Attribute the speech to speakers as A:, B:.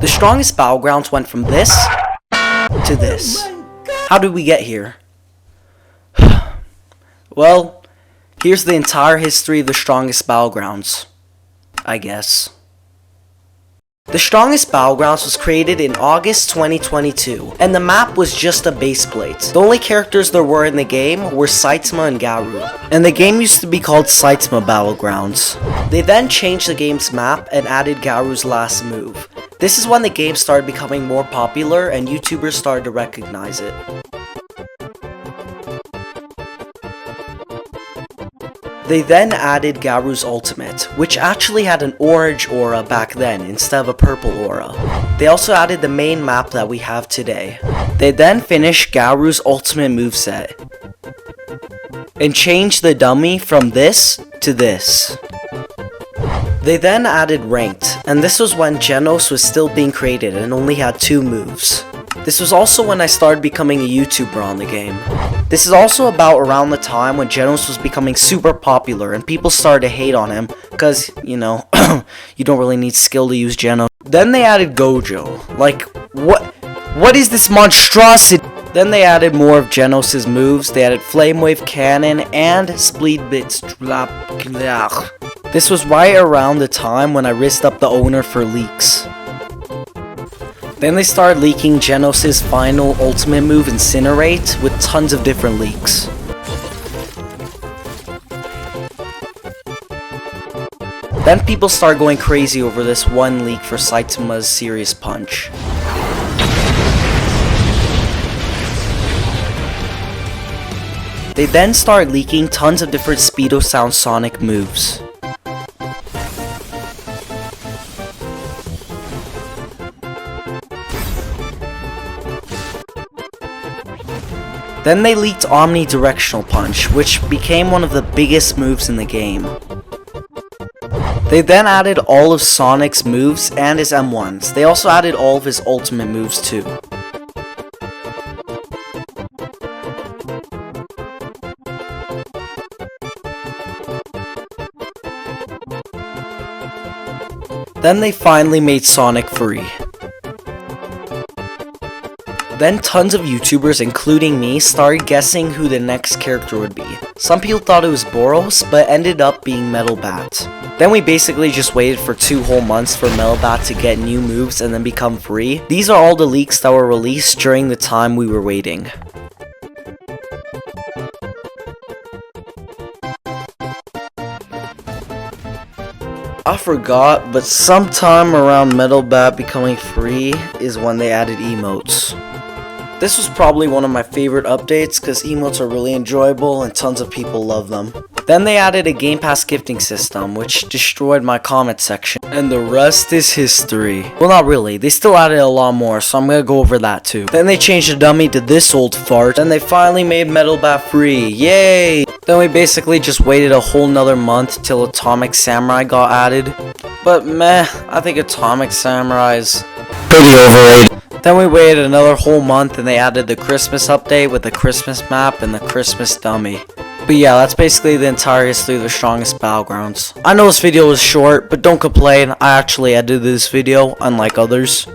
A: The strongest battlegrounds went from this to this. How did we get here? Well, here's the entire history of the strongest battlegrounds, I guess. The strongest battlegrounds was created in August 2022, and the map was just a base plate. The only characters there were in the game were Saitama and Garu, and the game used to be called Saitama Battlegrounds. They then changed the game's map and added Garu's last move. This is when the game started becoming more popular and YouTubers started to recognize it. They then added Garu's ultimate, which actually had an orange aura back then instead of a purple aura. They also added the main map that we have today. They then finished Garu's ultimate moveset and changed the dummy from this to this. They then added ranked, and this was when Genos was still being created and only had 2 moves. This was also when I started becoming a YouTuber on the game. This is also about around the time when Genos was becoming super popular and people started to hate on him because, you know, you don't really need skill to use Genos. Then they added Gojo. Like, what is this monstrosity? Then they added more of Genos' moves. They added Flame Wave Cannon and Split Bits. This was right around the time when I risked up the owner for leaks. Then they started leaking Genos' final ultimate move, Incinerate, with tons of different leaks. Then people started going crazy over this one leak for Saitama's Serious Punch. They then started leaking tons of different Speedo Sound Sonic moves. Then they leaked Omnidirectional Punch, which became one of the biggest moves in the game. They then added all of Sonic's moves and his M1s. They also added all of his ultimate moves too. Then they finally made Sonic free. Then tons of YouTubers, including me, started guessing who the next character would be. Some people thought it was Boros, but ended up being Metal Bat. Then we basically just waited for 2 whole months for Metal Bat to get new moves and then become free. These are all the leaks that were released during the time we were waiting. I forgot, but sometime around Metal Bat becoming free is when they added emotes. This was probably one of my favorite updates because emotes are really enjoyable and tons of people love them. Then they added a Game Pass gifting system, which destroyed my comment section, and the rest is history. Well, not really, they still added a lot more, so I'm gonna go over that too. Then they changed the dummy to this old fart, then they finally made Metal Bat free, yay! Then we basically just waited a whole nother month till Atomic Samurai got added. But meh, I think Atomic Samurai is pretty overrated. Then we waited another whole month and they added the Christmas update with the Christmas map and the Christmas dummy. But yeah, that's basically the entire history of the strongest battlegrounds. I know this video was short, but don't complain, I actually edited this video, unlike others.